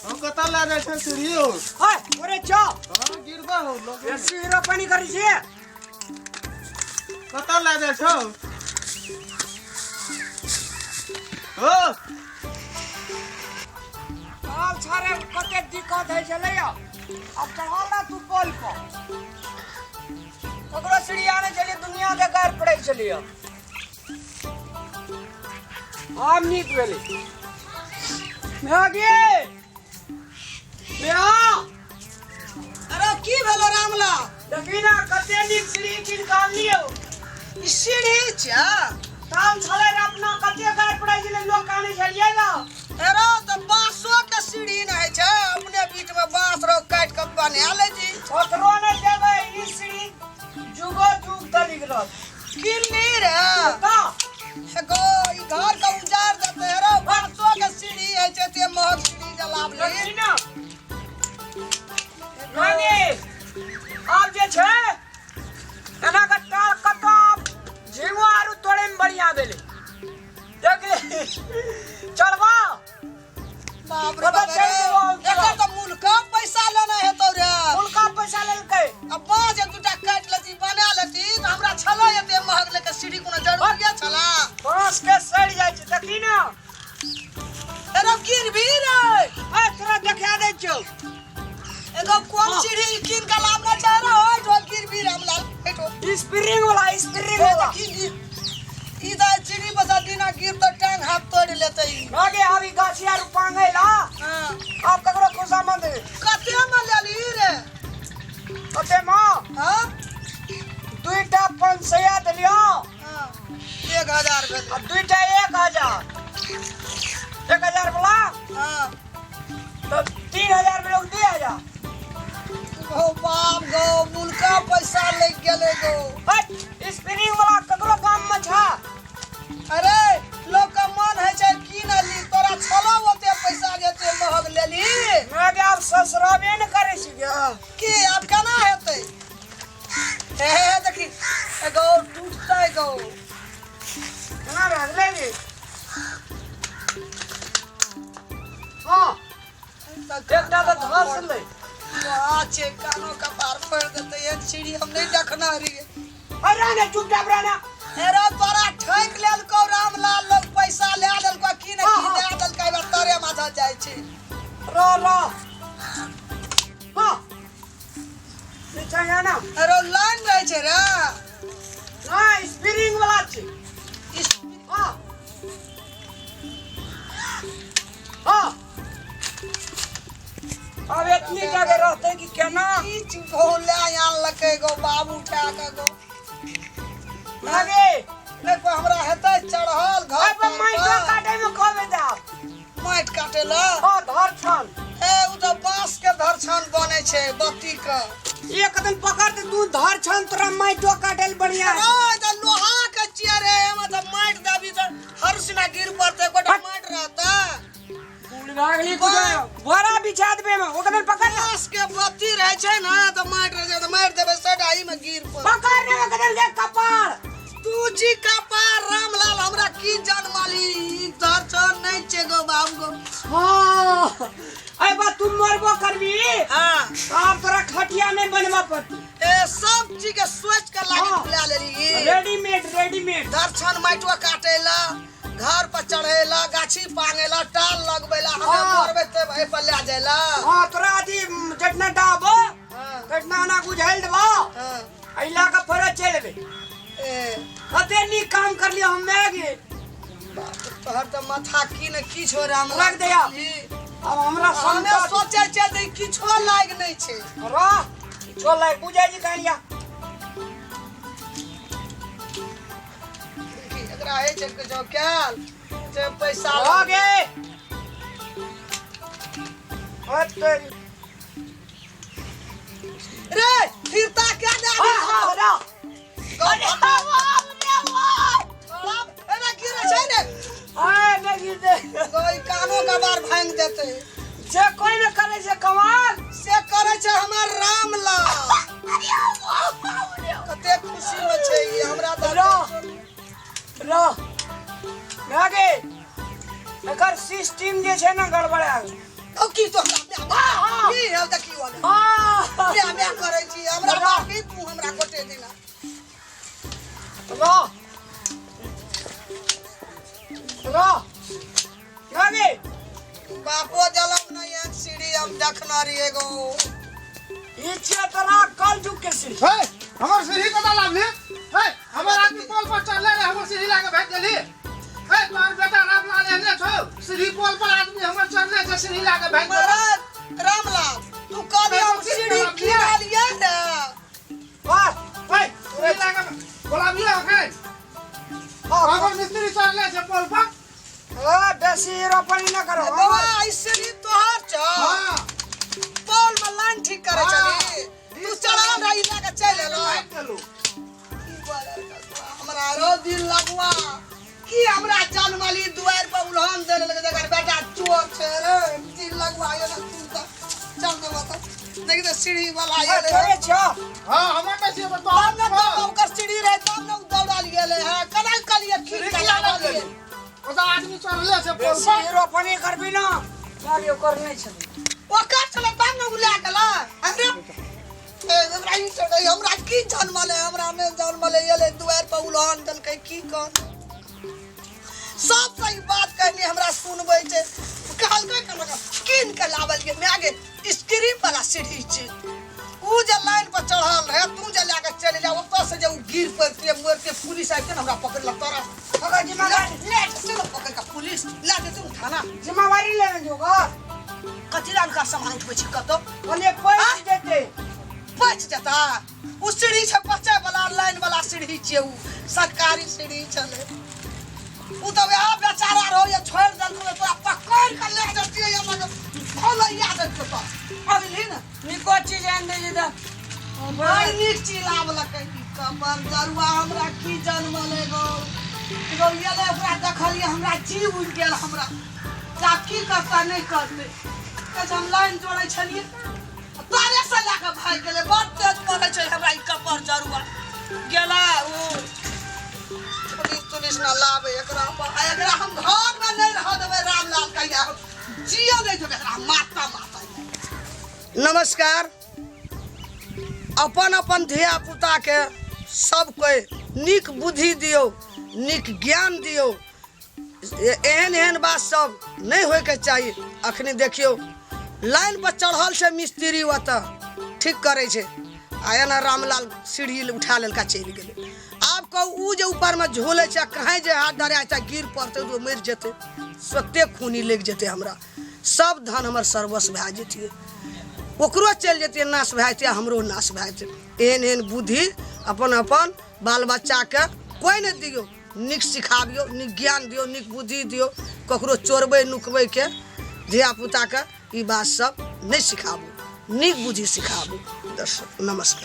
हम कता ला रे छ सीढ़ियो हाय ओरे च हां गिरबा हो लोग ये सीरो पानी करी छे कता ला रे छ हो हाल छारे कते दिक्कत है चले अब चढ़ाला तू बोल को ककरो सीढ़ी आने चलिए दुनिया के गार पड़े चलिए हम नीक भेली भागे बेहा अरे की भेलो रामला देखी ना कते नीक सीढ़ी किन काम लियो ई सीढ़ी छ काम छले रे अपना कते गार पड़े चले लोग काने चलिए ना अरे तो बांसो के सीढ़ी नहीं छ अपने बीच में बांस रो काट के बना ले जी ओकरो ने देबे ई सीढ़ी जुगो जुग तलिक रह किन्नी रे ता एगो ई घर का उजाड़ देते रे बांसो के सीढ़ी है छ ते महक सीढ़ी जलाब ले देखी ना भागे आप जे छे एना का टाल कटब जीवा आरु तोड़े में बढ़िया भेले देख ले चलवा बाप रे बाप एकर तो मुल्क पैसा लेना है तो रे उनका पैसा लेलकै अब बांस एक दूटा काट लेती बना लेती तो हमरा छला एते महक लेके सीढ़ी कोनो जरूर के छला बांस के सड़ जाय छै देखी ना अरे गिरबी रे ए तोरा देखा दे छौ एगो कोन सीढ़ी किन के लाभ ना चाह रहा हो ढोल गिरबी रामलाल बैठो स्प्रिंग वाला ई दा सीढ़ी बसा दिना गिर तो टांग हाथ तोड़ लेते ई भागे अभी गाछिया रु पांगेला हां आप ककरो खुशामंद कते में लेली रे कते मां हां दुईटा 500 देलियो हां 1000 भेल आ दुईटा 1000 वाला हां तो 3000 में लोग 2000 ओ बाप गो मुल्का पैसा ले गेले गो हट स्प्रिंग वाला ककरो काम में छा अरे लोग का मन है छै की न ली तोरा छलो ओते पैसा देते महग लेली मैं के आप ससुराबे न करे छी गे की अब केना हेतै हे देखी एगो टूटतै गो ना रहले गे हां एकटा तो धस ले आछे कानो का पार फोड़ देते ये सीढ़ी हम नहीं देखना रही अरे ने चुपचाप रहना अरे तोरा ठैक लेल को रामलाल लोग पैसा ले लेल को की न की ले लेल कई बार तोरे माथा जाय छै रो हां नीचे जाना अरे लाइन रहे छै रे ना स्प्रिंग वाला छै हां हां अब इतनी जगह रहते कि केना ई भोला आन लके गो बाबू उठा के गो आगे ने को हमरा हेतै चढ़ल घर अब माइट काटे में कहबे दाब माइट काटे ला हां धर छन ए उ तो बांस के धरछन बने छै बत्ती के एक दिन पकड़ दे तू धर छन तोरा माइटो काटेल बढ़िया अरे त लोहा के चेयर है मतलब माइट दाबी त हर सिना गिर पड़ते कोटा माइट रहता लागली को बड़ा बिछा देबे में ओकरे पकड़ बांस के बत्ती रहे छै ना त माइट रहे त माइट देबे सडाई में गिर पड़ पकड़ ने ओकरे के कपार तू जी कपार रामलाल हमरा की जान माली धरछन नहीं छै गो बाबू गो हां अरे बा तुम मरबो करबी हां आप तोरा खटिया नहीं बनवा पड़ती ए सब चीज के सोच के लागी बुला लेली रेडीमेड दर्शन माइटवा काटेला घर पर चढ़ेला गाछी पांगेला टाल लगबेला हमें मरबे ते भाई पर ले जाएला हां तोरा अथी जटना डाबो हां जटना ना बुझाइल देबो हां अइला का फरे चलबे ए कते नी काम कर लियो हम गे तोहर त माथा की न की छो राम रख दे अब हमरा हमें सोचे छै जे किछो लाग नहीं छै रा किछो लाग बुझाइ जी कहिया एकरा है छै के जो केल जे पैसा आगे अरे रे फिरता क्या दे हां रा अरे बाप एना गिरे छै ने आए नहीं दे कोई कानो का बार भांग देते जे कोई न करे से कमाल से करे छै हमर रामलाल कते खुशी में छै ई हमरा रो आगे एकर सिस्टम जे छै ना गड़बड़ा अब की तो हमरा की है देखी वाले मैं करे छी हमरा बाकी तू हमरा गोटे दिना रो रो क्या गे बापो जलम नहीं एक सीढ़ी हम देखना रही एगो इच्छा तना कल झुक के सीढ़ी हे हमर सीढ़ी कता लागले हे हमर आदमी पोल पर चढ़ले रे हमर सीढ़ी लाके भेज देली हे तोर बेटा रामलाल एने छौ सीढ़ी पोल पर आदमी हमर चढ़ले जे सीढ़ी लाके भेज दे महाराज रामलाल तू कभी हम सीढ़ी खिला लिया ना बस हे सीढ़ी लाके गुलामी है हमर मिस्त्री चढ़ले जे पोल पर ओ बेसी रोपनी न करो बाबा इस सीढ़ी तोहार छ हां पोल में लाइन ठीक करे चली तू चढ़ा रही लाके चल लो चलो हमरा रो दिल लगवा कि हमरा जान वाली दुआर पर उल्हान देने लगे जगर बेटा चोर छे रे दिल लगवा ये ना तू तो चल दे बता देख तो सीढ़ी वाला ये ले छोड़े छो हां हमर बेसी बता तब ना तो ओकर सीढ़ी रहे तब ना दौड़ा लिए ले है कना कलिए की कला लिए ओदा आदमी चढ़ले से पोल बेसी पर रोपनी करबी न कार्य करने छली ओकर चले तब ना उला गेला हमरा हमरा ई चढ़े हमरा की जन्म ले हमरा ने जन्म ले ये ले दुआर पर उल्हान दल के की कर सब सही बात कहनी हमरा सुनबै छे कहल के लगा किन के लावल के मैं आगे स्क्रीन वाला सीढ़ी छे ऊ जे लाइन पर चढ़ल रहे तू जे लाके चले जा ओतो से जे ऊ गिर पड़ते मोर के पुलिस आके हमरा पकड़ ल तोरा अगर जिम्मेदारी ले चलो पकड़ का पुलिस ला दे तू थाना जिम्मेदारी लेने जोगा कचरा का सामान उठबै छी कतो ओने पैसे देते बच जाता ऊ सीढ़ी से बचे वाला लाइन वाला सीढ़ी छे ऊ सरकारी सीढ़ी छले ऊ तो वे बेचारा रहो ये छोड़ दल को तोरा पकड़ कर ले जती है मगर खोलो याद रख तो अगली ना निको चीज आन दे दे भाई नीक चिलाव लकै कबर जरुआ हमरा की जन्म ले गो ये ले ओकरा देखलिए हमरा जीव उड़ गेल हमरा जा की करता नहीं करते त हम लाइन जोड़ै छलिए तारे से लाके भाग गेले बड़ तेज पड़ै छै हमरा ई कबर जरुआ गेला ओ पुलिस ना लावे एकरा एकरा हम घर में नहीं रह देबै रामलाल कहिया जियो नहीं जो एकरा माता माता नमस्कार अपन अपन धिया पुता के सब कोई नीक बुद्धि दियो नीक ज्ञान दियो एहन एहन बात सब नहीं होय के चाहिए अखनी देखियो लाइन पर चढ़ल से मिस्त्री ओतऽ ठीक करे छे आया ना रामलाल सीढ़ी उठा लेलका चल गेले आप को ऊ जे ऊपर में झोले छे कहीं जे हाथ धरे आछा गिर पड़ते तो मर जेते सत्य खूनी लग जेते हमरा सब धन हमर सर्वस्व भए जेतिए ओकरो चल जेतिए नाश भए जेतिए हमरो नाश भए जेते एहन एहन बुद्धि अपन अपन बाल बच्चा के कोई नहीं दियो नीक सिखाबियो नीक ज्ञान दियो नीक बुद्धि दियो ककरो चोरबै नुकबै के धिया पुता के ई बात सब नहीं सिखाबू नीक बुद्धि सिखाबू दर्शक नमस्कार।